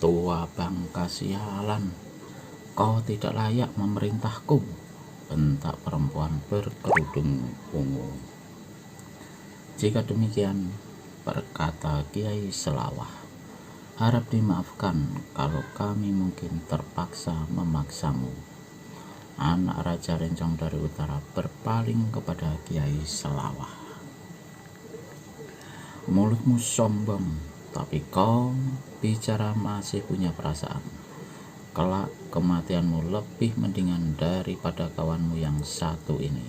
Tua bangka sialan, kau tidak layak memerintahku, bentak perempuan berkerudung ungu. Jika demikian, berkata Kiai Selawah, harap dimaafkan kalau kami mungkin terpaksa memaksamu. Anak Raja Rencong dari Utara berpaling kepada Kiai Selawah. Mulutmu sombong, tapi kau bicara masih punya perasaan. Kelak kematianmu lebih mendingan daripada kawanmu yang satu ini.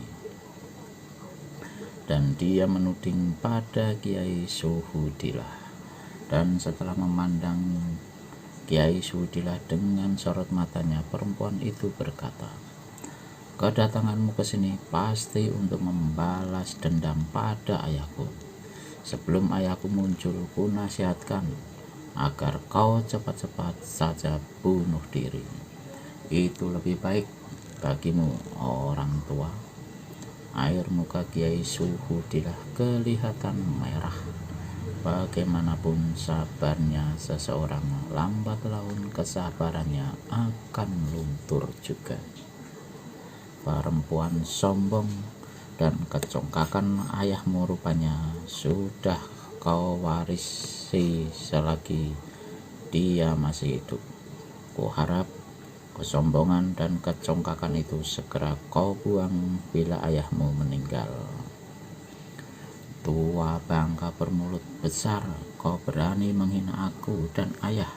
Dan dia menuding pada Kiai Suhudillah. Dan setelah memandang Kiai Suhudillah dengan sorot matanya, perempuan itu berkata, kedatanganmu ke sini pasti untuk membalas dendam pada ayahku. Sebelum ayahku muncul, ku nasihatkan agar kau cepat-cepat saja bunuh diri. Itu lebih baik bagimu, orang tua. Air muka Kiai Suhudillah kelihatan merah. Bagaimanapun sabarnya seseorang, lambat laun kesabarannya akan luntur juga. Perempuan sombong dan kecongkakan ayahmu rupanya sudah kau warisi selagi dia masih hidup. Kuharap kesombongan dan kecongkakan itu segera kau buang bila ayahmu meninggal. Tua bangka bermulut besar, kau berani menghina aku dan ayah.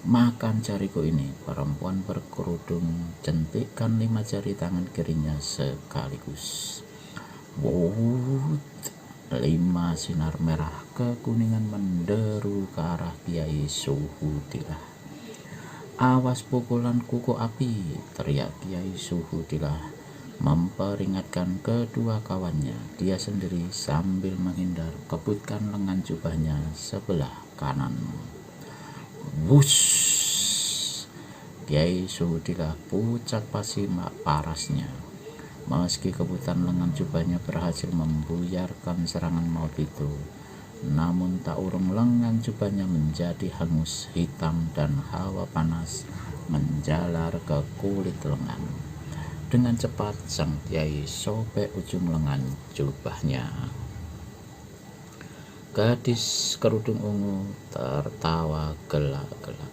Makan jariku ini. Perempuan berkerudung jentikkan 5 jari tangan kirinya sekaligus. Wut, 5 sinar merah kekuningan menderu ke arah Kiai Suhudillah. Awas pukulan kuku api, teriak Kiai Suhudillah memperingatkan kedua kawannya. Dia sendiri sambil menghindar kebutkan lengan jubahnya sebelah kanan. Wush! Kiai Suhudillah pucat pasi parasnya. Meski kebutan lengan jubahnya berhasil membuyarkan serangan maut itu, namun tak urung lengan jubahnya menjadi hangus hitam dan hawa panas menjalar ke kulit lengan. Dengan cepat sang kiai sobek ujung lengan jubahnya. Gadis kerudung ungu tertawa gelak-gelak.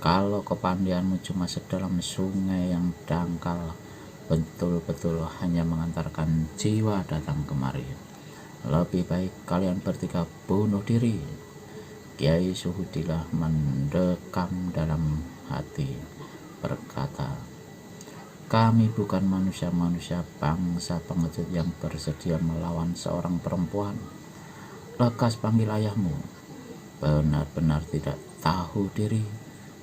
Kalau kepandaianmu cuma sedalam sungai yang dangkal, betul-betul hanya mengantarkan jiwa datang kemari. Lebih baik kalian bertiga bunuh diri. Kiai Suhudillah mendekam dalam hati, berkata, kami bukan manusia-manusia bangsa pengecut yang bersedia melawan seorang perempuan. Lekas panggil ayahmu. Benar-benar tidak tahu diri.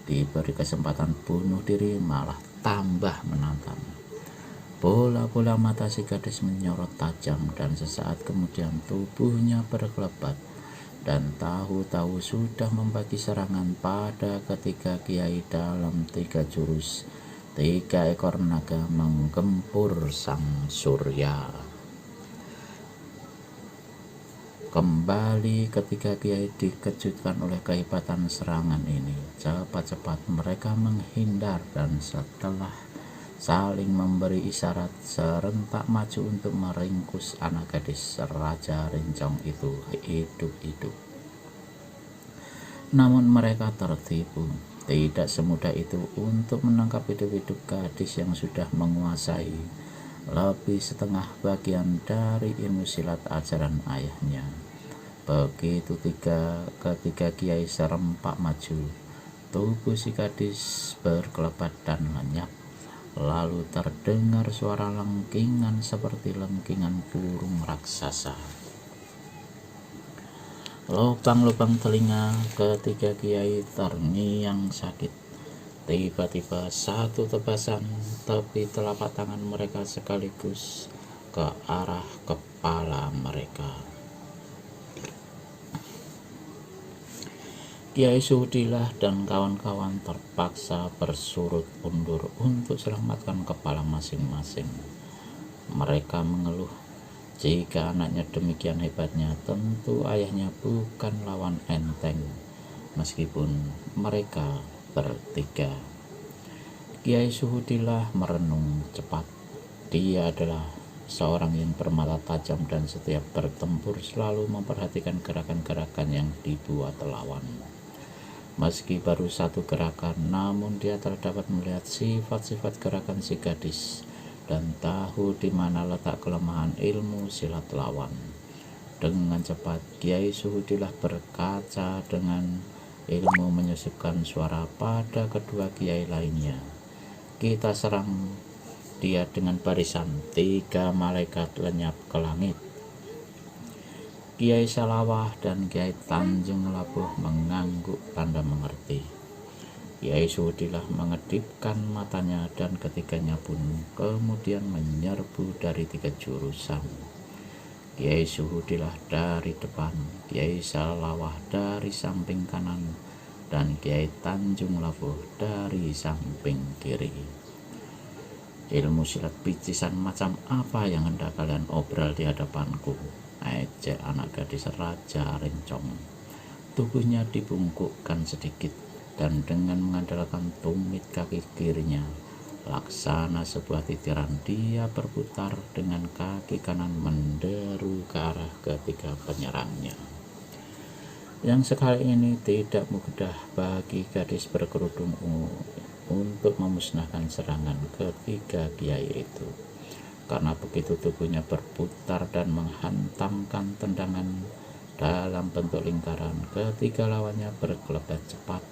Diberi kesempatan bunuh diri malah tambah menantang. Bola-bola mata si gadis menyorot tajam dan sesaat kemudian tubuhnya berkelebat dan tahu-tahu sudah membagi serangan pada ketiga kiai dalam 3 jurus. 3 ekor naga menggempur sang surya. Kembali ketika kiai dikejutkan oleh kehebatan serangan ini, cepat-cepat mereka menghindar dan setelah saling memberi isyarat serentak maju untuk meringkus anak gadis Raja Rencong itu hidup-hidup. Namun mereka tertipu. Tidak semudah itu untuk menangkap hidup-hidup gadis yang sudah menguasai lebih setengah bagian dari ilmu silat ajaran ayahnya. Begitu ketiga kiai serempak maju, tubuh si gadis berkelebat dan lenyap. Lalu terdengar suara lengkingan seperti lengkingan burung raksasa. Lubang-lubang telinga ketiga kiai terngiang sakit. Tiba-tiba satu tebasan tepi telapak tangan mereka sekaligus ke arah kepala mereka. Kiai Suhudillah dan kawan-kawan terpaksa bersurut undur untuk selamatkan kepala masing-masing. Mereka mengeluh, jika anaknya demikian hebatnya, tentu ayahnya bukan lawan enteng. meskipun mereka bertiga. Kiai Suhudilah merenung cepat. Dia adalah seorang yang bermata tajam dan setiap bertempur selalu memperhatikan gerakan-gerakan yang dibuat lawan. Meski baru satu gerakan, namun dia terdapat melihat sifat-sifat gerakan si gadis dan tahu di mana letak kelemahan ilmu silat lawan. Dengan cepat, Kiai Suhudilah berkaca dengan ilmu menyusupkan suara pada kedua kiai lainnya. Kita serang dia dengan barisan 3 malaikat lenyap ke langit. Kiai Salawah dan Kiai Tanjung Labuh mengangguk tanda mengerti. Kiai Suhudilah mengedipkan matanya dan ketiganya pun kemudian menyerbu dari 3 jurusan. Kiai Suhudilah dari depan, Kiai Salawah dari samping kanan, dan Kiai Tanjung Labuh dari samping kiri. Ilmu silat picisan macam apa yang hendak kalian obral di hadapanku? Ejek anak gadis Raja Rencong. Tubuhnya dibungkukkan sedikit dan dengan mengandalkan tumit kaki kirinya, laksana sebuah titiran, dia berputar dengan kaki kanan menderu ke arah ketiga penyerangnya. Yang sekali ini tidak mudah bagi gadis berkerudung ungu untuk memusnahkan serangan ketiga kiai itu, karena begitu tubuhnya berputar dan menghantamkan tendangan dalam bentuk lingkaran, ketiga lawannya berkelebat cepat,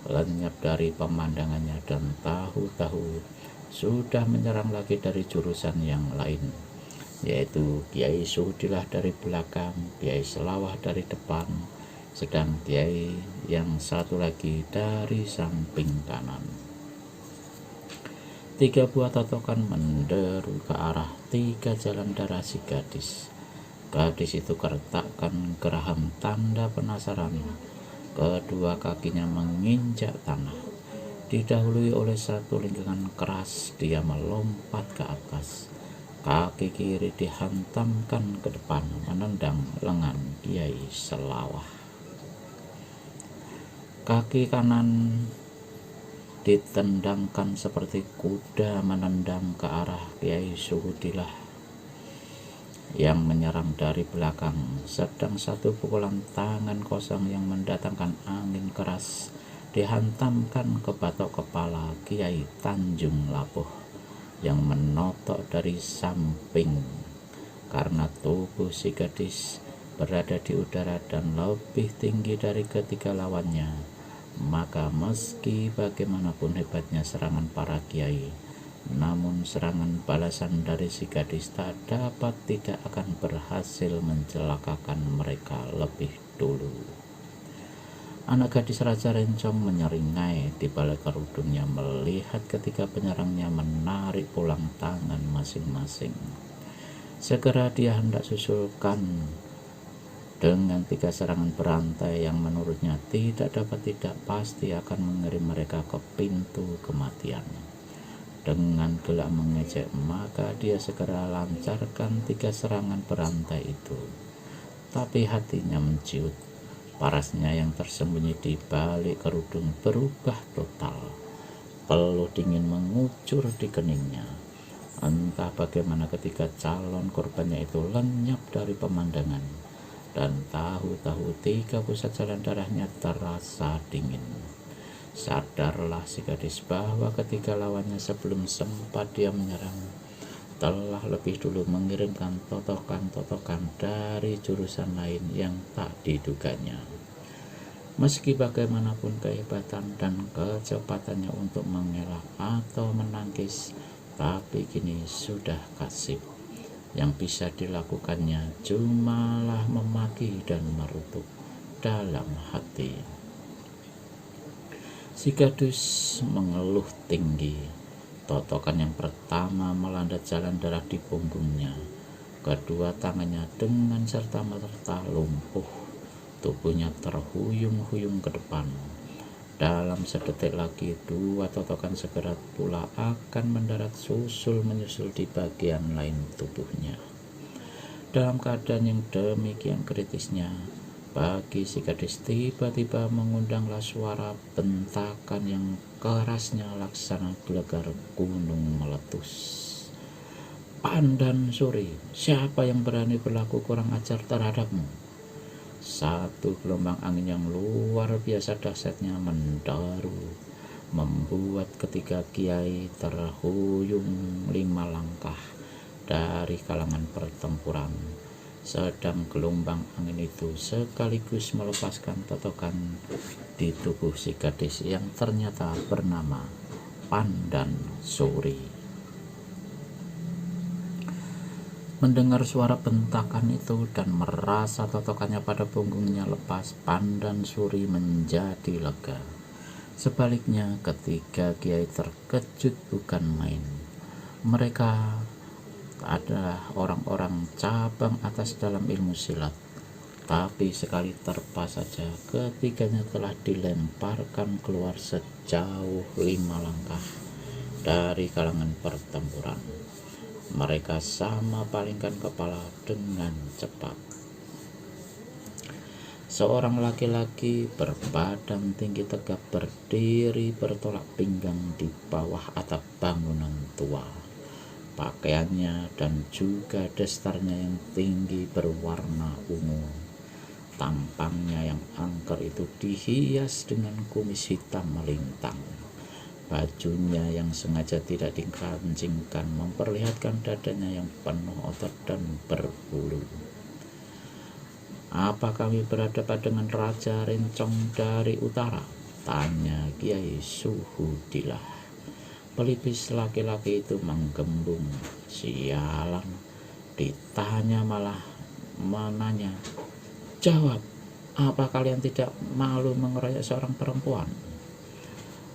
lenyap dari pemandangannya, dan tahu-tahu sudah menyerang lagi dari jurusan yang lain, yaitu Kiai Suhudilah dari belakang, Kiai Salawah dari depan, sedang kiai yang satu lagi dari samping kanan. 3 buah totokan menderu ke arah 3 jalan darah si gadis. Gadis itu kertakkan geraham tanda penasaran. Kedua kakinya menginjak tanah. Didahului oleh satu lingkaran keras, dia melompat ke atas. Kaki kiri dihantamkan ke depan menendang lengan Kiai Salawah. Kaki kanan ditendangkan seperti kuda menendang ke arah Kiai Suhudilah yang menyerang dari belakang, sedang satu pukulan tangan kosong yang mendatangkan angin keras dihantamkan ke batok kepala Kiai Tanjung Labuh yang menotok dari samping. Karena tubuh si gadis berada di udara dan lebih tinggi dari ketiga lawannya, maka meski bagaimanapun hebatnya serangan para kiai, namun serangan balasan dari si gadis tak dapat tidak akan berhasil mencelakakan mereka lebih dulu. Anak gadis Raja Rencong menyeringai di balik kerudungnya melihat ketika penyerangnya menarik pulang tangan masing-masing. Segera dia hendak susulkan dengan 3 serangan berantai yang menurutnya tidak pasti akan mengirim mereka ke pintu kematian. Dengan gelak mengejek, maka dia segera lancarkan 3 serangan berantai itu. Tapi hatinya menciut. Parasnya yang tersembunyi di balik kerudung berubah total. Peluh dingin mengucur di keningnya. Entah bagaimana ketika calon korbannya itu lenyap dari pemandangan, dan tahu-tahu 3 pusat jalan darahnya terasa dingin. Sadarlah si gadis bahwa ketika lawannya sebelum sempat dia menyerang telah lebih dulu mengirimkan totokan-totokan dari jurusan lain yang tak diduganya. Meski bagaimanapun kehebatan dan kecepatannya untuk mengelak atau menangkis, tapi kini sudah kasib. Yang bisa dilakukannya cumalah memaki dan merutuk dalam hati. Si gadis mengeluh tinggi. Totokan yang pertama melanda jalan darah di punggungnya. Kedua tangannya dengan serta-merta lumpuh. Tubuhnya terhuyung-huyung ke depan. Dalam sedetik lagi 2 totokan segera pula akan mendarat susul menyusul di bagian lain tubuhnya. Dalam keadaan yang demikian kritisnya, Bagi si gadis tiba-tiba mengundanglah suara bentakan yang kerasnya laksana gelegar gunung meletus. Pandan Suri, siapa yang berani berlaku kurang ajar terhadapmu? Satu gelombang angin yang luar biasa dahsyatnya menderu, membuat ketiga kiai terhuyung 5 langkah dari kalangan pertempuran. Sedang gelombang angin itu sekaligus melepaskan totokan di tubuh si gadis yang ternyata bernama Pandan Suri. Mendengar suara bentakan itu dan merasa totokannya pada punggungnya lepas, Pandan Suri menjadi lega. Sebaliknya, ketiga kiai terkejut bukan main. Mereka adalah orang-orang cabang atas dalam ilmu silat, tapi sekali terpa saja ketiganya telah dilemparkan keluar sejauh 5 langkah dari kalangan pertempuran. Mereka sama palingkan kepala dengan cepat. Seorang laki-laki berbadan tinggi tegap berdiri bertolak pinggang di bawah atap bangunan tua. Pakaiannya dan juga dasarnya yang tinggi berwarna ungu. Tampangnya yang angker itu dihias dengan kumis hitam melintang. Bajunya yang sengaja tidak dikancingkan memperlihatkan dadanya yang penuh otot dan berbulu. Apa kami berhadapan dengan Raja Rencong dari utara? Tanya Kiai Suhudilah. Pelipis laki-laki itu menggembung. Sialan, ditanya malah menanya. Jawab, apa kalian tidak malu mengeroyok seorang perempuan?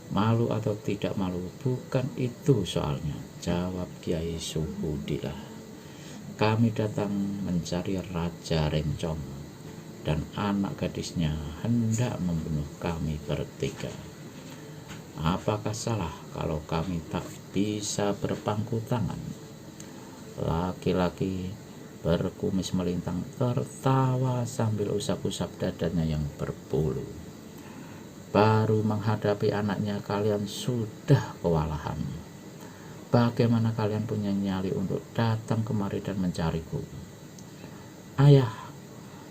Malu atau tidak malu, bukan itu soalnya, jawab Kiai Suhudilah. Kami datang mencari Raja Rencong, dan anak gadisnya hendak membunuh kami bertiga. Apakah salah kalau kami tak bisa berpangku tangan? Laki-laki berkumis melintang tertawa sambil usap-usap dadanya yang berbulu. Baru menghadapi anaknya kalian sudah kewalahan. Bagaimana kalian punya nyali untuk datang kemari dan mencariku? Ayah,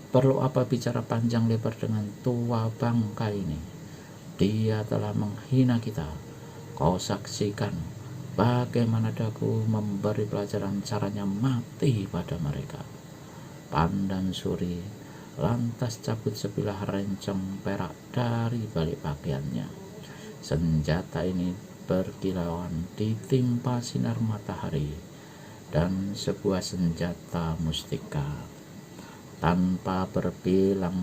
perlu apa bicara panjang lebar dengan tua bangka ini? Dia telah menghina kita. Kau saksikan bagaimana daku memberi pelajaran caranya mati pada mereka. Pandan Suri lantas cabut sebilah rencong perak dari balik pakaiannya. Senjata ini berkilauan ditimpa sinar matahari dan sebuah senjata mustika. Tanpa berbalik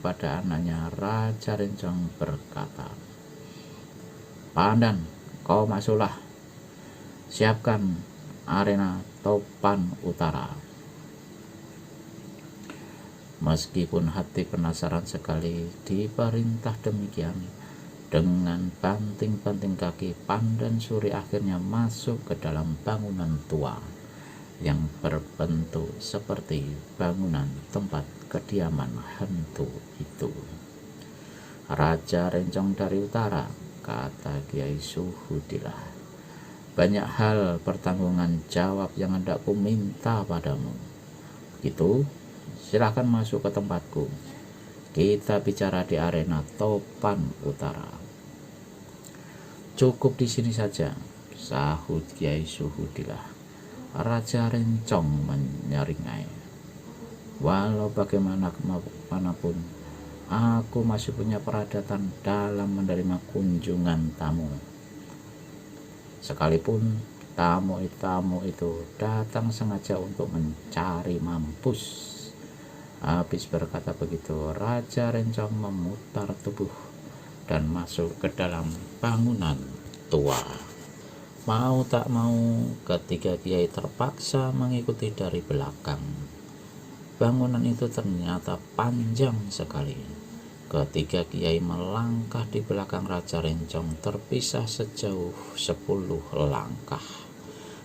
pada anaknya, Raja Rencong berkata, Pandan, kau masuklah. Siapkan arena topan utara. Meskipun hati penasaran sekali diperintah demikian, dengan banting-banting kaki Pandan Suri akhirnya masuk ke dalam bangunan tua yang berbentuk seperti bangunan tempat kediaman hantu itu. Raja Rencong dari utara, kata Kiai Suhudilah. Banyak hal pertanggungan jawab yang hendak ku minta padamu. Itu, silakan masuk ke tempatku. Kita bicara di arena topan utara. Cukup di sini saja, sahut Kiai Suhudilah. Raja Rencong menyeringai. Walau bagaimanapun, aku masih punya peradatan dalam menerima kunjungan tamu. Sekalipun tamu itu datang sengaja untuk mencari mampus. Habis berkata begitu, Raja Rencong memutar tubuh dan masuk ke dalam bangunan tua. Mau tak mau, ketiga kiai terpaksa mengikuti dari belakang. Bangunan itu ternyata panjang sekali. Ketiga kiai melangkah di belakang Raja Rencong terpisah sejauh 10 langkah.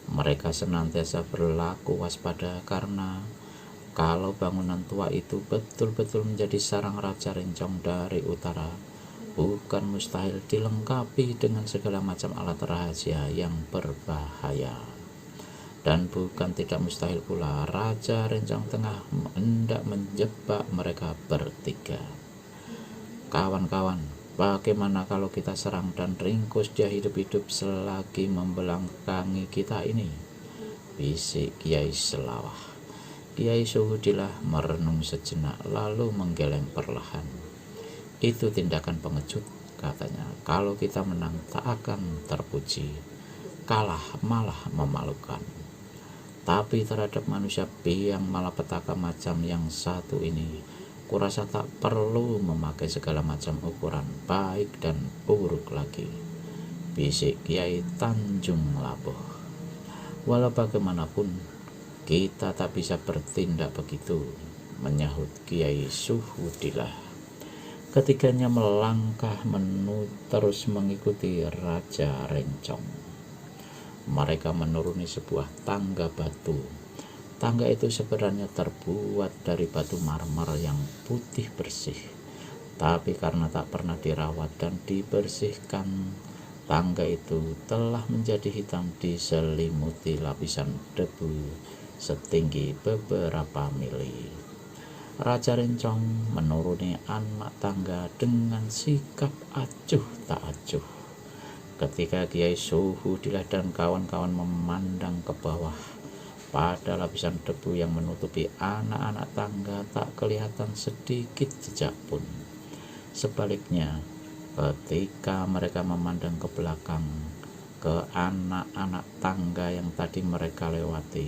Mereka senantiasa berlaku waspada karena kalau bangunan tua itu betul-betul menjadi sarang Raja Rencong dari utara, bukan mustahil dilengkapi dengan segala macam alat rahasia yang berbahaya. Dan bukan tidak mustahil pula Raja Rencong Tengah hendak menjebak mereka bertiga. Kawan-kawan, bagaimana kalau kita serang dan ringkus dia hidup-hidup selagi membelakangi kita ini? Bisik Kiai Selawah. Kiai Suhudilah merenung sejenak lalu menggeleng perlahan. Itu tindakan pengecut, katanya. Kalau kita menang tak akan terpuji, kalah malah memalukan. Tapi terhadap manusia biang malapetaka macam yang satu ini, kurasa tak perlu memakai segala macam ukuran baik dan buruk lagi, bisik Kiai Tanjung Labuh. Walau bagaimanapun kita tak bisa bertindak begitu, menyahut Kiai Suhudilah. Ketiganya melangkah terus mengikuti Raja Rencong. Mereka menuruni sebuah tangga batu. Tangga itu sebenarnya terbuat dari batu marmer yang putih bersih, tapi karena tak pernah dirawat dan dibersihkan, tangga itu telah menjadi hitam diselimuti lapisan debu setinggi beberapa mili. Raja Rencong menuruni anak tangga dengan sikap acuh tak acuh. Ketika Kiai Suhudilah dan kawan-kawan memandang ke bawah, pada lapisan debu yang menutupi anak-anak tangga tak kelihatan sedikit jejak pun. Sebaliknya, ketika mereka memandang ke belakang, ke anak-anak tangga yang tadi mereka lewati,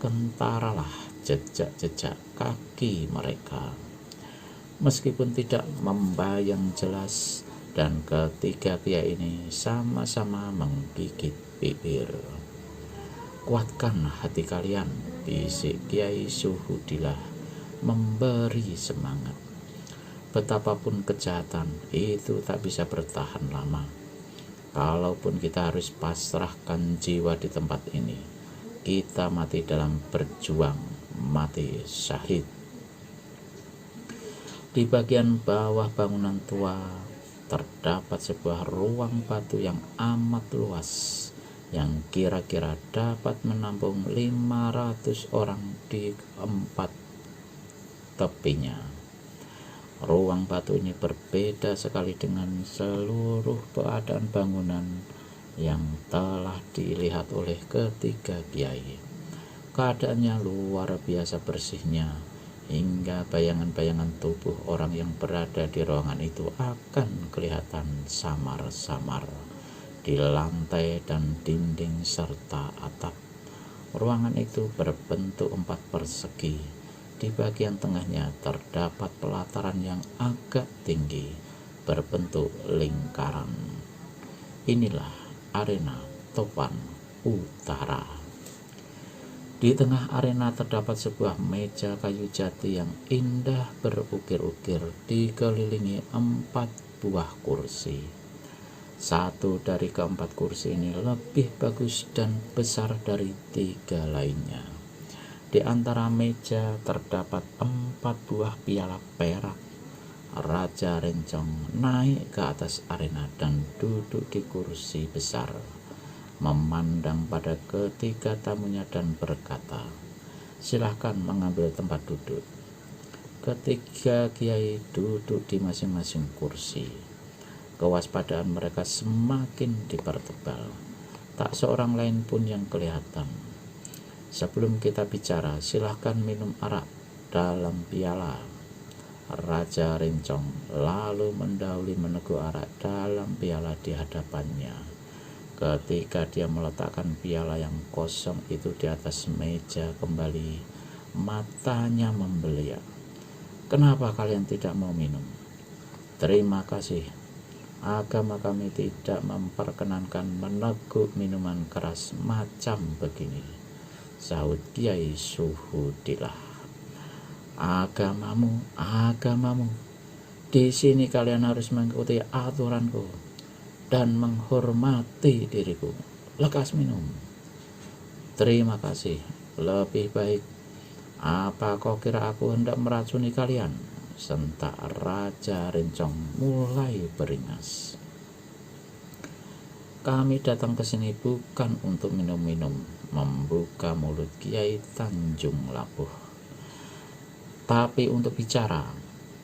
kentaralah jejak-jejak kaki mereka. Meskipun tidak membayang jelas, dan ketiga kiai ini sama-sama menggigit bibir. Kuatkan hati kalian, bisik Kiai Suhudilah memberi semangat. Betapapun kejahatan itu tak bisa bertahan lama. Kalaupun kita harus pasrahkan jiwa di tempat ini, kita mati dalam berjuang, mati syahid. Di bagian bawah bangunan tua terdapat sebuah ruang batu yang amat luas, yang kira-kira dapat menampung 500 orang di 4 tepinya. Ruang batu ini berbeda sekali dengan seluruh keadaan bangunan yang telah dilihat oleh ketiga kiai. Keadaannya luar biasa bersihnya, hingga bayangan-bayangan tubuh orang yang berada di ruangan itu akan kelihatan samar-samar di lantai dan dinding serta atap. Ruangan itu berbentuk 4 persegi. Di bagian tengahnya terdapat pelataran yang agak tinggi berbentuk lingkaran. Inilah arena Topan Utara. Di tengah arena terdapat sebuah meja kayu jati yang indah berukir-ukir dikelilingi 4 buah kursi. Satu dari keempat kursi ini lebih bagus dan besar dari 3 lainnya. Di antara meja terdapat 4 buah piala perak. Raja Rencong naik ke atas arena dan duduk di kursi besar, memandang pada ketiga tamunya dan berkata, "Silahkan mengambil tempat duduk." Ketiga kiai duduk di masing-masing kursi. Kewaspadaan mereka semakin dipertebal. Tak seorang lain pun yang kelihatan. "Sebelum kita bicara, silahkan minum arak dalam piala." Raja Rencong lalu mendahului meneguk arak dalam piala di hadapannya. Ketika dia meletakkan piala yang kosong itu di atas meja kembali, matanya membeliak. "Kenapa kalian tidak mau minum?" "Terima kasih. Agama kami tidak memperkenankan meneguk minuman keras macam begini," sahut Kiai Suhudilah. Agamamu. Di sini kalian harus mengikuti aturanku dan menghormati diriku. Lekas minum." Terima kasih. Lebih baik, apa kau kira aku hendak meracuni kalian? Sentak Raja Rencong mulai beringas. Kami datang ke sini bukan untuk minum-minum, membuka mulut Kiai Tanjung Labuh, tapi untuk bicara,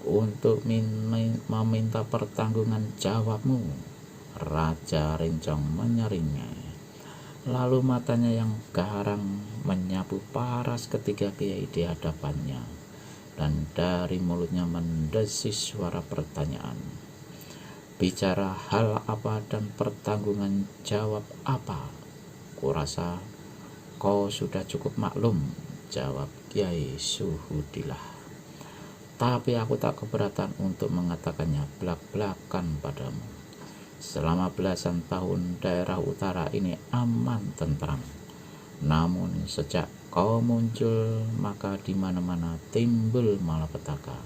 untuk meminta pertanggungan jawabmu. Raja Rencong menyeringai. Lalu matanya yang garang menyapu paras ketiga kiai di hadapannya, dan dari mulutnya mendesis suara pertanyaan. Bicara hal apa dan pertanggungan jawab apa? Kurasa kau sudah cukup maklum, jawab Kiai Suhudillah. Tapi aku tak keberatan untuk mengatakannya belak-belakan padamu. Selama belasan tahun daerah utara ini aman tentram. Namun sejak kau muncul, maka di mana-mana timbul malapetaka.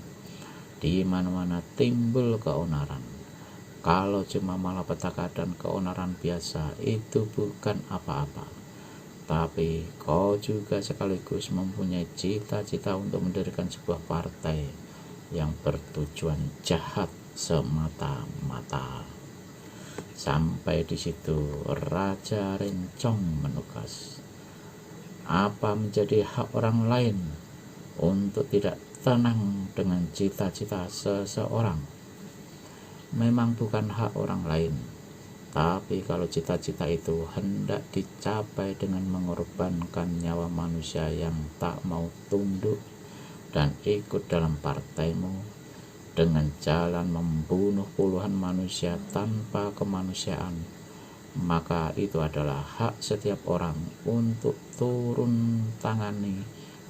Di mana-mana timbul keonaran. Kalau cuma malapetaka dan keonaran biasa, itu bukan apa-apa. Tapi kau juga sekaligus mempunyai cita-cita untuk mendirikan sebuah partai yang bertujuan jahat semata-mata. Sampai di situ Raja Rencong menugas. Apa menjadi hak orang lain untuk tidak tenang dengan cita-cita seseorang? Memang bukan hak orang lain, tapi kalau cita-cita itu hendak dicapai dengan mengorbankan nyawa manusia yang tak mau tunduk dan ikut dalam partaimu, dengan jalan membunuh puluhan manusia tanpa kemanusiaan, maka itu adalah hak setiap orang untuk turun tangani.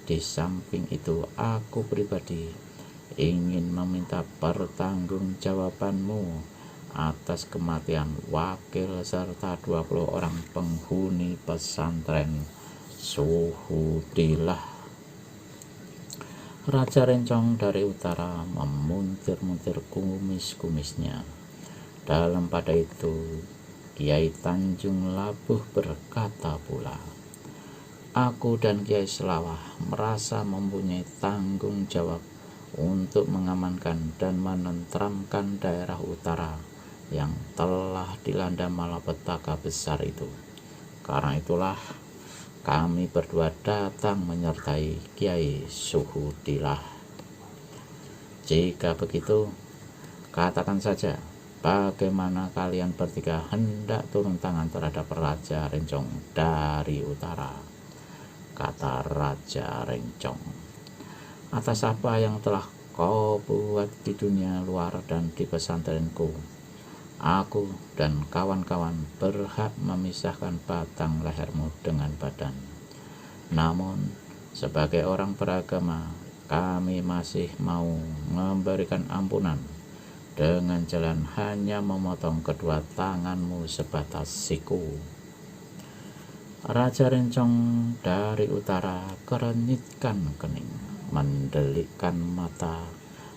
Di samping itu, aku pribadi ingin meminta pertanggungjawabanmu atas kematian wakil serta 20 orang penghuni pesantren Suhudillah. Raja Rencong dari utara memuntir-muntir kumis-kumisnya. Dalam pada itu, Kiai Tanjung Labuh berkata pula, aku dan Kiai Selawah merasa mempunyai tanggung jawab untuk mengamankan dan menenteramkan daerah utara yang telah dilanda malapetaka besar itu. Karena itulah kami berdua datang menyertai Kiai Suhudillah. Jika begitu, katakan saja bagaimana kalian bertiga hendak turun tangan terhadap Raja Rencong dari utara, kata Raja Rencong. Atas apa yang telah kau buat di dunia luar dan di pesantrenku, aku dan kawan-kawan berhak memisahkan batang lehermu dengan badan. Namun, sebagai orang beragama, kami masih mau memberikan ampunan dengan jalan hanya memotong kedua tanganmu sebatas siku. Raja Rencong dari utara kerenyitkan kening, mendelikkan mata,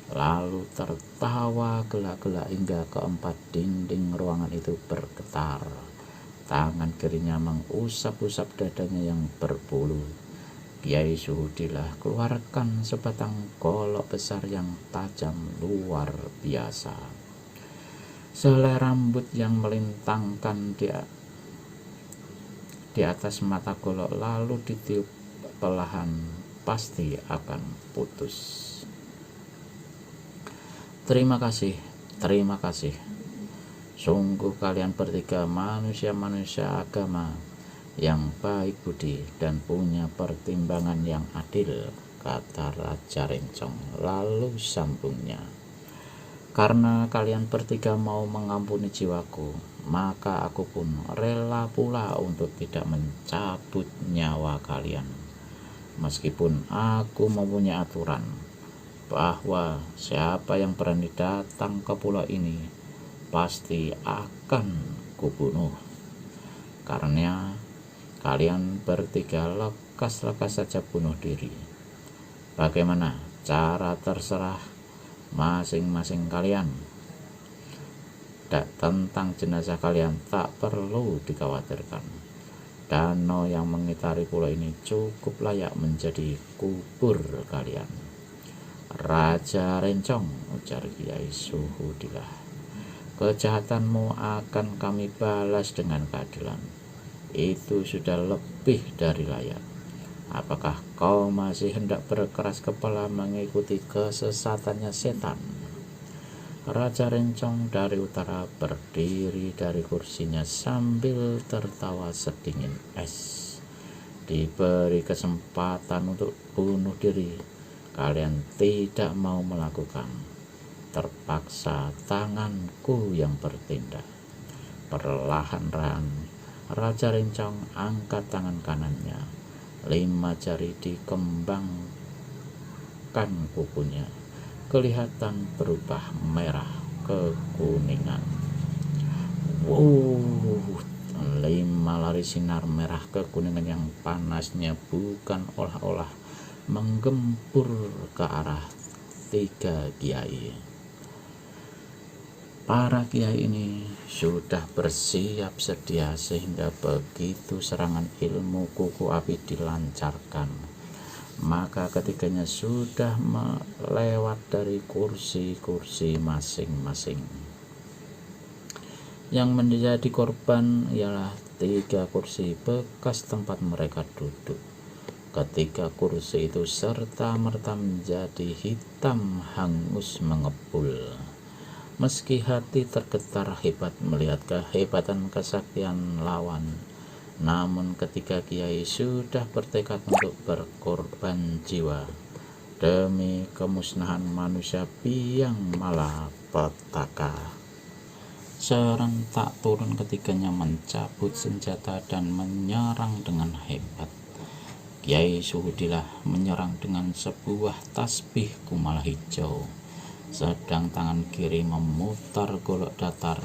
lalu tertawa gelak-gelak hingga keempat dinding ruangan itu bergetar. Tangan kirinya mengusap-usap dadanya yang berbulu. Kiai Suhudillah keluarkan sebatang golok besar yang tajam luar biasa. Selai rambut yang melintangkan di atas mata golok lalu ditiup perlahan, pasti akan putus. Terima kasih. Sungguh kalian bertiga manusia-manusia agama yang baik budi dan punya pertimbangan yang adil, kata Raja Rencong. Lalu sambungnya, karena kalian bertiga mau mengampuni jiwaku, maka aku pun rela pula untuk tidak mencabut nyawa kalian. Meskipun aku mempunyai aturan bahwa siapa yang berani datang ke pulau ini pasti akan kubunuh. Karena kalian bertiga lekas-lekas saja bunuh diri. Bagaimana? Cara terserah masing-masing kalian. Tentang jenazah kalian tak perlu dikhawatirkan. Danau yang mengitari pulau ini cukup layak menjadi kubur kalian. Raja Rencong, ujar Kiai Suhudilah, kejahatanmu akan kami balas dengan keadilan. Itu sudah lebih dari layak. Apakah kau masih hendak berkeras kepala mengikuti kesesatannya setan? Raja Rencong dari utara berdiri dari kursinya sambil tertawa sedingin es. Diberi kesempatan untuk bunuh diri, kalian tidak mau melakukan. Terpaksa tanganku yang bertindak. Perlahan-lahan Raja Rencong angkat tangan kanannya. 5 jari dikembangkan kukunya. Kelihatan berubah merah kekuningan. Wow, 5 lari sinar merah kekuningan yang panasnya bukan olah-olah menggempur ke arah 3 kiai. Para kiai ini sudah bersiap sedia sehingga begitu serangan ilmu kuku api dilancarkan, maka ketiganya sudah melewat dari kursi-kursi masing-masing. Yang menjadi korban ialah 3 kursi bekas tempat mereka duduk. Ketiga kursi itu serta-merta menjadi hitam hangus mengepul. Meski hati tergetar hebat melihat kehebatan kesaktian lawan, namun ketika kiai sudah bertekad untuk berkorban jiwa demi kemusnahan manusia biang malapetaka, serentak turun ketiganya mencabut senjata dan menyerang dengan hebat. Kiai Suhudilah menyerang dengan sebuah tasbih kumala hijau, sedang tangan kiri memutar golok datar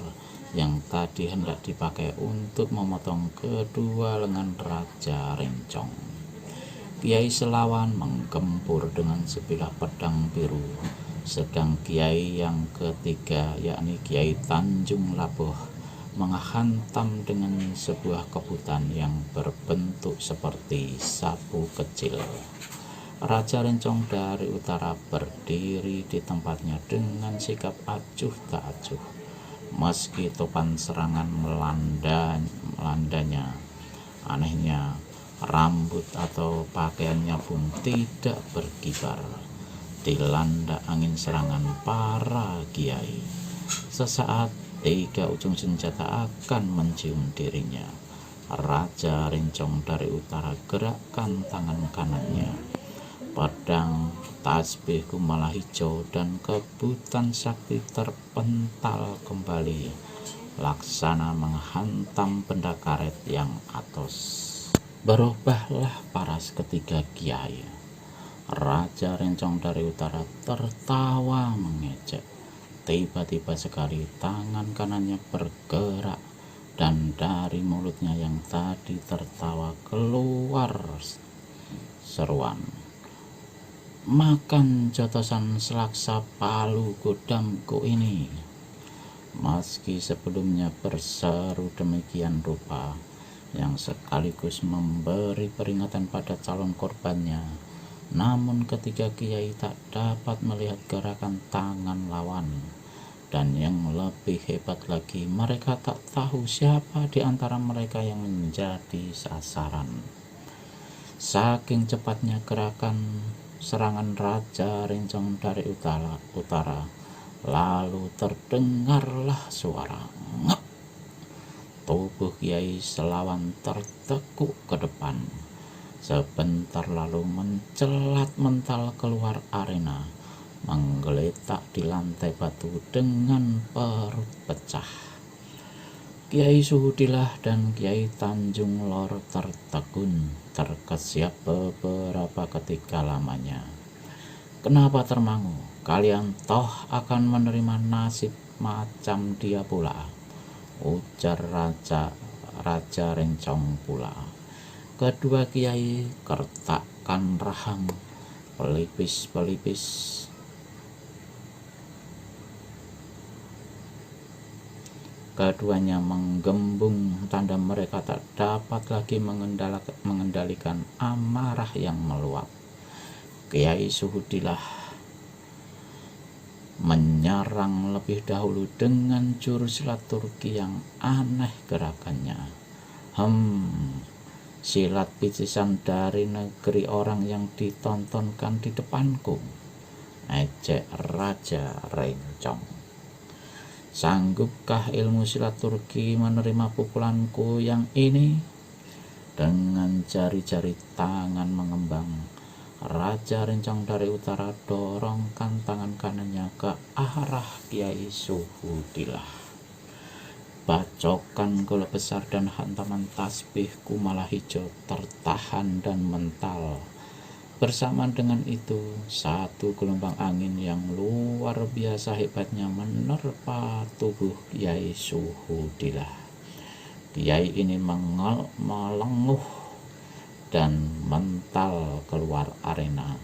yang tadi hendak dipakai untuk memotong kedua lengan Raja Rencong. Kiai Selawan menggempur dengan sebilah pedang biru, sedang kiai yang ketiga yakni Kiai Tanjung Labuh menghantam dengan sebuah kebutan yang berbentuk seperti sapu kecil. Raja Rencong dari utara berdiri di tempatnya dengan sikap acuh tak acuh. Meski topan serangan melandanya, anehnya rambut atau pakaiannya pun tidak berkibar. Dilanda angin serangan para kiai, sesaat 3 ujung senjata akan mencium dirinya. Raja Rencong dari utara gerakkan tangan kanannya. Pedang, tasbih kumala hijau dan kebutan sakti terpental kembali, laksana menghantam benda karet yang atos. Berubahlah paras ketiga kiai. Raja Rencong dari utara tertawa mengejek. Tiba-tiba sekali tangan kanannya bergerak dan dari mulutnya yang tadi tertawa keluar seruan, "Makan jotosan selaksa palu godamku ini." Meski sebelumnya berseru demikian rupa, yang sekaligus memberi peringatan pada calon korbannya, namun ketiga kiai tak dapat melihat gerakan tangan lawan. Dan yang lebih hebat lagi, mereka tak tahu siapa di antara mereka yang menjadi sasaran. Saking cepatnya gerakan serangan Raja Rencong dari utara, lalu terdengarlah suara ngep. Tubuh Kiai Selawan tertekuk ke depan. Sebentar lalu mencelat mental keluar arena, menggeletak di lantai batu dengan perut pecah. Kiai Suhudilah dan Kiai Tanjung Lor tertegun, terkesiap beberapa ketika lamanya. "Kenapa termangu? Kalian toh akan menerima nasib macam dia pula," ujar Raja Rencong pula. Kedua kiai kertakkan rahang, pelipis Keduanya menggembung, tanda mereka tak dapat lagi mengendalikan amarah yang meluap. Kiai Suhudillah menyerang lebih dahulu dengan jurus silat Turki yang aneh gerakannya. Silat picisan dari negeri orang yang ditontonkan di depanku. Ejek Raja Rencong. Sanggupkah ilmu silat Turki menerima pukulanku yang ini? Dengan jari-jari tangan mengembang, Raja Rencong dari utara dorongkan tangan kanannya ke arah Kiai Suhudillah. Bacokan gol besar dan hantaman tasbih kumala hijau tertahan dan mental. Bersamaan dengan itu, satu gelombang angin yang luar biasa hebatnya menerpa tubuh Kiai Suhudillah. Kiai ini melenguh dan mental keluar arena.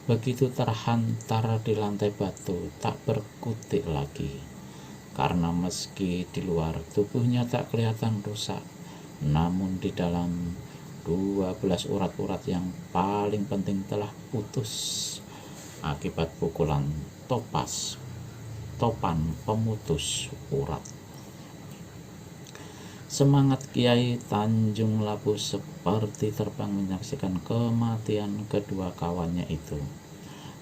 Begitu terhantar di lantai batu, tak berkutik lagi. Karena meski di luar tubuhnya tak kelihatan rusak, namun di dalam 12 urat-urat yang paling penting telah putus akibat pukulan topan pemutus urat. Semangat Kiai Tanjung Labu seperti terbang menyaksikan kematian kedua kawannya itu.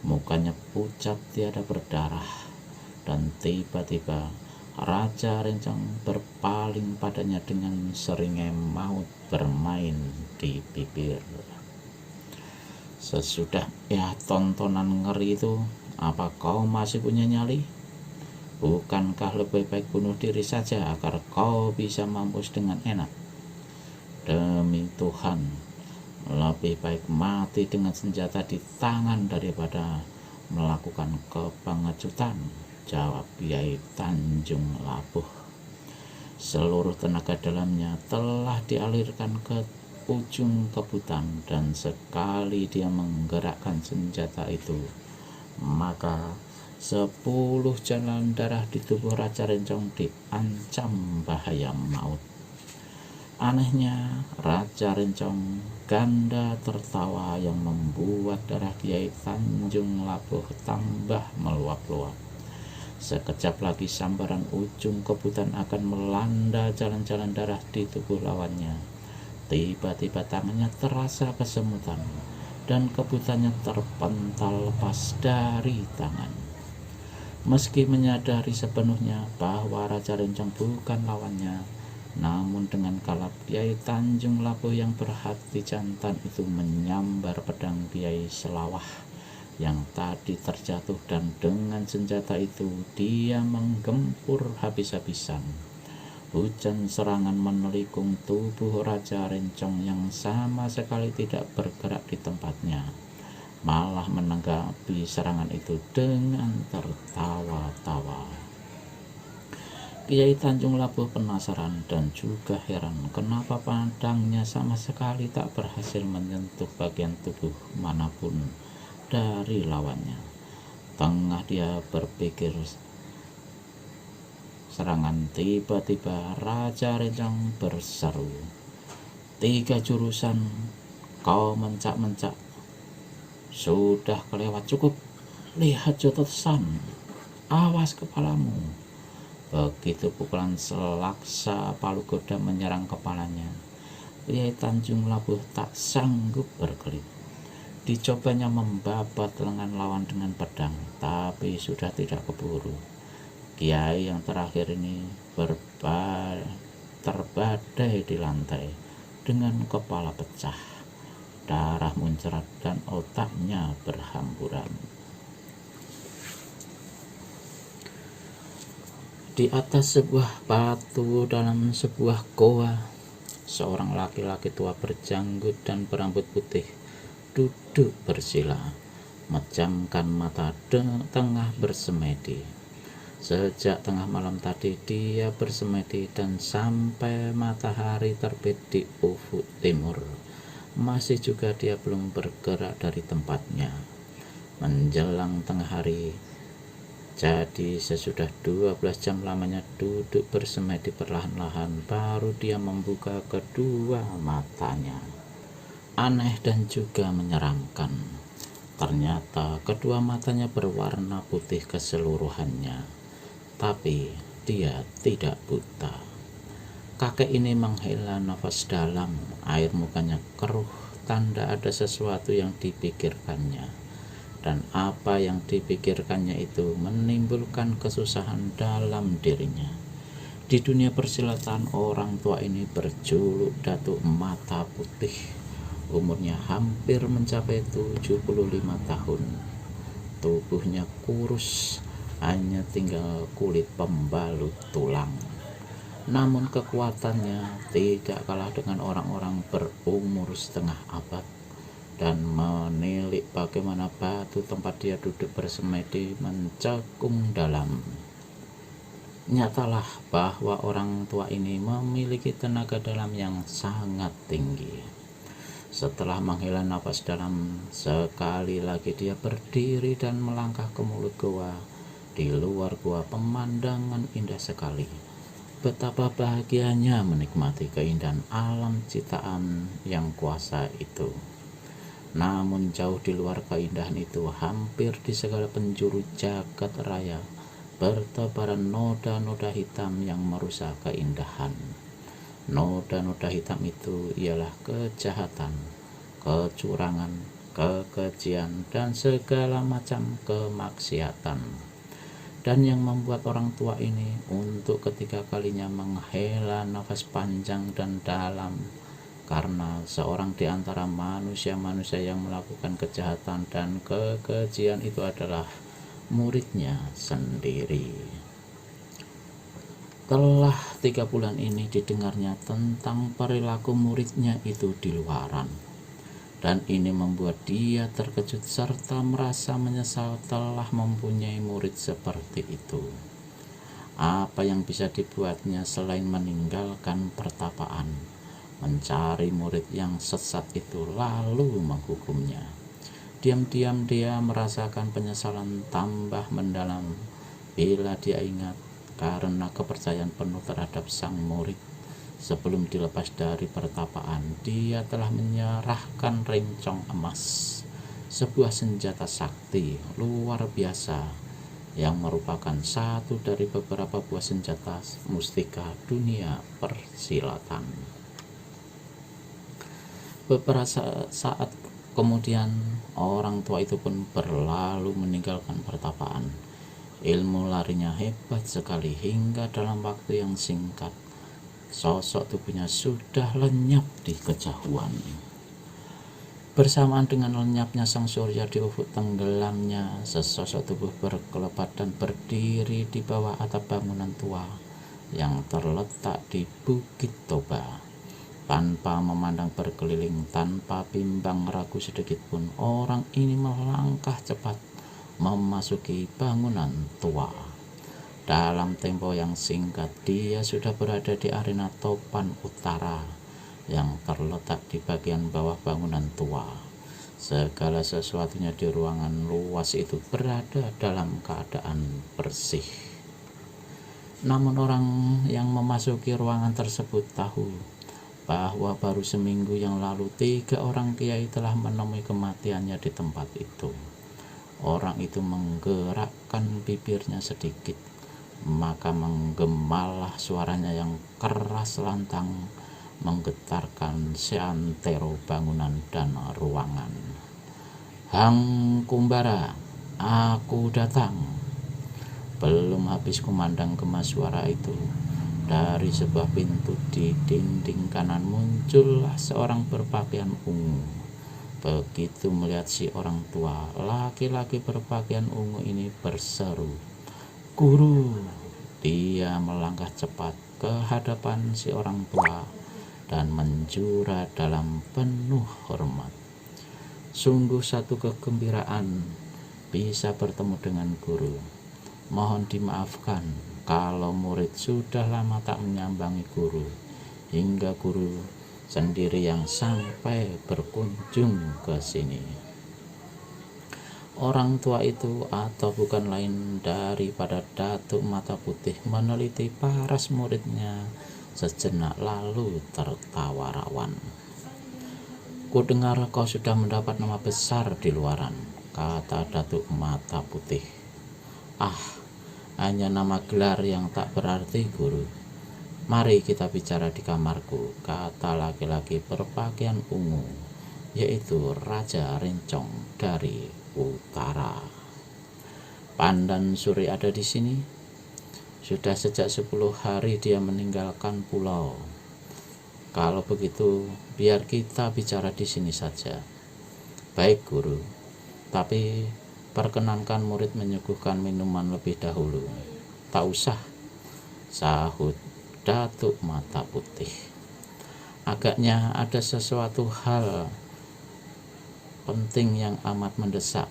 Mukanya pucat tiada berdarah, dan tiba-tiba Raja Rencong berpaling padanya dengan seringai maut bermain di bibir. Sesudah tontonan ngeri itu, apa kau masih punya nyali? Bukankah lebih baik bunuh diri saja agar kau bisa mampus dengan enak? Demi Tuhan, lebih baik mati dengan senjata di tangan daripada melakukan kepengecutan, jawab Kiai Tanjung Labuh. Seluruh tenaga dalamnya telah dialirkan ke ujung kebutan, dan sekali dia menggerakkan senjata itu, maka 10 jalan darah di tubuh Raja Rencong diancam bahaya maut. Anehnya, Raja Rencong ganda tertawa yang membuat darah Kiai Tanjung Labuh tambah meluap-luap. Sekejap lagi sambaran ujung kebutan akan melanda jalan-jalan darah di tubuh lawannya. Tiba-tiba tangannya terasa kesemutan dan kebutannya terpental lepas dari tangan. Meski menyadari sepenuhnya bahwa Raja Rencong bukan lawannya, namun dengan kalap Kiai Tanjung Labuh yang berhati jantan itu menyambar pedang Kiai Selawah yang tadi terjatuh, dan dengan senjata itu dia menggempur habis-habisan. Hujan serangan menelikung tubuh Raja Rencong yang sama sekali tidak bergerak di tempatnya, malah menanggapi serangan itu dengan tertawa-tawa. Kiai Tanjung Labuh penasaran dan juga heran kenapa pedangnya sama sekali tak berhasil menyentuh bagian tubuh manapun dari lawannya. Tengah dia berpikir serangan, tiba-tiba Raja Rencong berseru, 3 jurusan kau mencak-mencak, sudah kelewat, cukup, lihat jotosan, awas kepalamu. Begitu pukulan selaksa palu kuda menyerang kepalanya, Kiai Tanjung Labuh tak sanggup berkelit. Dicobanya membabat lengan lawan dengan pedang, tapi sudah tidak keburu. Kiai yang terakhir ini terbadai di lantai dengan kepala pecah, darah muncrat dan otaknya berhamburan. Di atas sebuah batu dalam sebuah goa, seorang laki-laki tua berjanggut dan berambut putih duduk bersila, memejamkan mata tengah bersemedi. Sejak tengah malam tadi dia bersemedi, dan sampai matahari terbit di ufuk timur, masih juga dia belum bergerak dari tempatnya. Menjelang tengah hari, Jadi sesudah 12 jam lamanya duduk bersemedi perlahan-lahan, baru dia membuka kedua matanya. Aneh dan juga menyeramkan. Ternyata kedua matanya berwarna putih keseluruhannya. Tapi dia tidak buta. Kakek ini menghela nafas dalam, air mukanya keruh, tanda ada sesuatu yang dipikirkannya. Dan apa yang dipikirkannya itu menimbulkan kesusahan dalam dirinya. Di dunia persilatan, orang tua ini berjuluk Datuk Mata Putih. Umurnya hampir mencapai 75 tahun. Tubuhnya kurus, hanya tinggal kulit pembalut tulang. Namun kekuatannya tidak kalah dengan orang-orang berumur setengah abad. Dan menilik bagaimana batu tempat dia duduk bersemedi mencekung dalam. Nyatalah bahwa orang tua ini memiliki tenaga dalam yang sangat tinggi. Setelah menghela nafas dalam, sekali lagi dia berdiri dan melangkah ke mulut gua. Di luar gua pemandangan indah sekali. Betapa bahagianya menikmati keindahan alam ciptaan yang kuasa itu. Namun jauh di luar keindahan itu, hampir di segala penjuru jagat raya bertebaran noda-noda hitam yang merusak keindahan. Noda-noda hitam itu ialah kejahatan, kecurangan, kekejian, dan segala macam kemaksiatan. Dan yang membuat orang tua ini untuk ketiga kalinya menghela nafas panjang dan dalam, karena seorang di antara manusia-manusia yang melakukan kejahatan dan kekejian itu adalah muridnya sendiri. Telah 3 bulan ini didengarnya tentang perilaku muridnya itu di luaran, dan ini membuat dia terkejut serta merasa menyesal telah mempunyai murid seperti itu. Apa yang bisa dibuatnya selain meninggalkan pertapaan, mencari murid yang sesat itu lalu menghukumnya. Diam-diam dia merasakan penyesalan tambah mendalam bila dia ingat karena kepercayaan penuh terhadap sang murid. Sebelum dilepas dari pertapaan, dia telah menyerahkan rencong emas, sebuah senjata sakti luar biasa yang merupakan satu dari beberapa buah senjata mustika dunia persilatan. Beberapa saat kemudian, orang tua itu pun berlalu meninggalkan pertapaan. Ilmu larinya hebat sekali hingga dalam waktu yang singkat, sosok tubuhnya sudah lenyap di kejauhan. Bersamaan dengan lenyapnya sang surya di ufuk tenggelamnya, sesosok tubuh berkelebat dan berdiri di bawah atap bangunan tua yang terletak di Bukit Toba. Tanpa memandang berkeliling, tanpa bimbang ragu sedikit pun, orang ini melangkah cepat memasuki bangunan tua. Dalam tempo yang singkat, dia sudah berada di arena topan utara yang terletak di bagian bawah bangunan tua. Segala sesuatunya di ruangan luas itu berada dalam keadaan bersih. Namun orang yang memasuki ruangan tersebut tahu bahwa baru seminggu yang lalu 3 orang kiai telah menemui kematiannya di tempat itu. Orang itu menggerakkan bibirnya sedikit, maka menggemalah suaranya yang keras lantang, menggetarkan seantero bangunan dan ruangan. "Hang Kumbara, aku datang." Belum habis kumandang gemas suara itu, dari sebuah pintu di dinding kanan muncullah seorang berpakaian ungu. Begitu melihat si orang tua, laki-laki berpakaian ungu ini berseru, "Guru!" Dia melangkah cepat ke hadapan si orang tua dan menjura dalam penuh hormat. "Sungguh satu kegembiraan bisa bertemu dengan guru. Mohon dimaafkan kalau murid sudah lama tak menyambangi guru, hingga guru sendiri yang sampai berkunjung ke sini." Orang tua itu atau bukan lain daripada Datuk Mata Putih meneliti paras muridnya sejenak lalu tertawa rawan. "Kudengar kau sudah mendapat nama besar di luaran," kata Datuk Mata Putih. "Ah, hanya nama gelar yang tak berarti, Guru. Mari kita bicara di kamarku," kata laki-laki berpakaian ungu, yaitu Raja Rencong dari Utara. "Pandan Suri ada di sini? Sudah sejak 10 hari dia meninggalkan pulau. Kalau begitu, biar kita bicara di sini saja." "Baik, Guru. Tapi perkenankan murid menyuguhkan minuman lebih dahulu." "Tak usah," sahut Datuk Mata Putih. "Agaknya ada sesuatu hal penting yang amat mendesak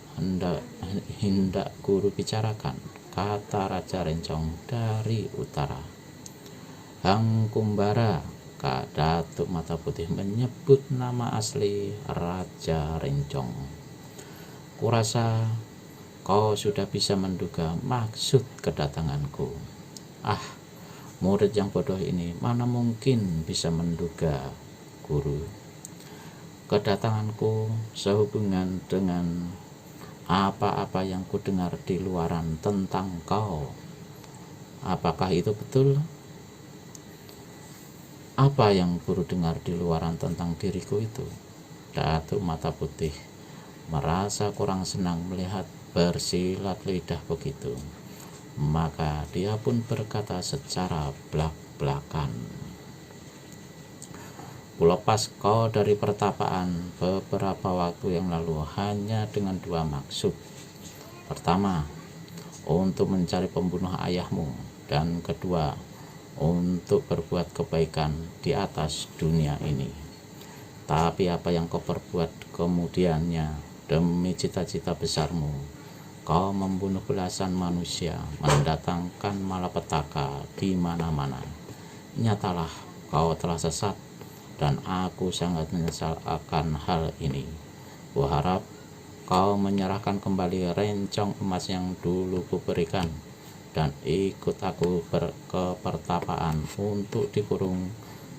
hendak Guru bicarakan," kata Raja Rencong dari Utara. "Hang Kumbara," Kak Datuk Mata Putih menyebut nama asli Raja Rencong. "Kurasa kau sudah bisa menduga maksud kedatanganku." "Ah, murid yang bodoh ini mana mungkin bisa menduga, Guru. Kedatanganku sehubungan dengan apa-apa yang kudengar di luaran tentang kau. Apakah itu betul?" "Apa yang Guru dengar di luaran tentang diriku itu?" Datuk Mata Putih merasa kurang senang melihat bersilat lidah begitu. Maka dia pun berkata secara belak-belakan, "Kulepas kau dari pertapaan beberapa waktu yang lalu hanya dengan 2 maksud. Pertama, untuk mencari pembunuh ayahmu, dan kedua, untuk berbuat kebaikan di atas dunia ini. Tapi apa yang kau perbuat kemudiannya demi cita-cita besarmu? Kau membunuh belasan manusia, mendatangkan malapetaka di mana-mana. Nyatalah kau telah sesat, dan aku sangat menyesal akan hal ini. Kuharap kau menyerahkan kembali rencong emas yang dulu kuberikan, dan ikut aku ke pertapaan untuk dikurung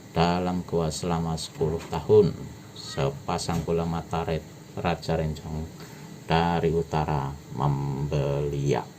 dalam gua selama 10 tahun. Sepasang bola mata Raja Rencong dari Utara membeliak.